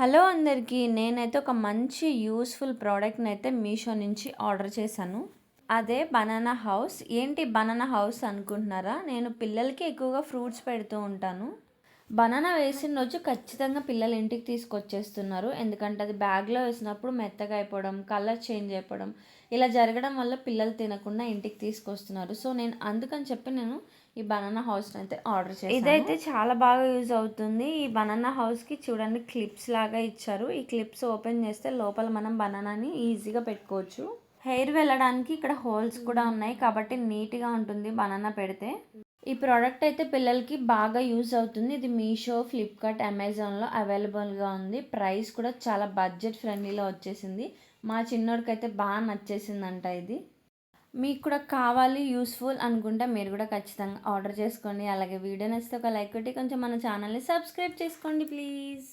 Hello అందరికీ. నేనైతే ఒక మంచి యూస్‌ఫుల్ ప్రోడక్ట్‌ని అయితే మీషో నుంచి ఆర్డర్ చేశాను. అదే బనానా హౌస్. ఏంటి బనానా హౌస్ అనుకుంటున్నారా? నేను పిల్లలకి ఎక్కువగా ఫ్రూట్స్ పెడుతూ ఉంటాను. బనానా వేసిన రోజు ఖచ్చితంగా పిల్లలు ఇంటికి తీసుకొచ్చేస్తున్నారు. ఎందుకంటే అది బ్యాగ్‌లో వేసినప్పుడు మెత్తగా అయిపోవడం, కలర్ చేంజ్ అయిపోవడం ఇలా జరగడం వల్ల పిల్లలు తినకుండా ఇంటికి తీసుకొస్తున్నారు. సో, నేను అందుకని చెప్పి ఈ బనానా హౌస్‌ని అయితే ఆర్డర్ చేశాను. ఇదైతే చాలా బాగా యూజ్ అవుతుంది. ఈ బనానా హౌస్‌కి చూడండి క్లిప్స్ లాగా ఇచ్చారు. ఈ క్లిప్స్ ఓపెన్ చేస్తే లోపల మనం బనానాని ఈజీగా పెట్టుకోవచ్చు. హెయిర్ వెళ్ళడానికి ఇక్కడ హోల్స్ కూడా ఉన్నాయి కాబట్టి నీట్‌గా ఉంటుంది బనానా పెడితే. ఈ ప్రోడక్ట్ అయితే పిల్లలకి బాగా యూజ్ అవుతుంది. ఇది మీషో, ఫ్లిప్‌కార్ట్, అమెజాన్‌లో అవైలబుల్‌గా ఉంది. ప్రైస్ కూడా చాలా బడ్జెట్ ఫ్రెండ్లీలో వచ్చేసింది. మా చిన్నోడికైతే బాగా నచ్చేసిందంట ఇది. మీకు కూడా కావాలి యూస్‌ఫుల్ అనుకుంటే మీరు కూడా ఖచ్చితంగా ఆర్డర్ చేసుకోండి. అలాగే వీడియో నచ్చితే ఒక లైక్ కొట్టి కొంచెం మన ఛానల్‌ని సబ్స్క్రైబ్ చేసుకోండి ప్లీజ్.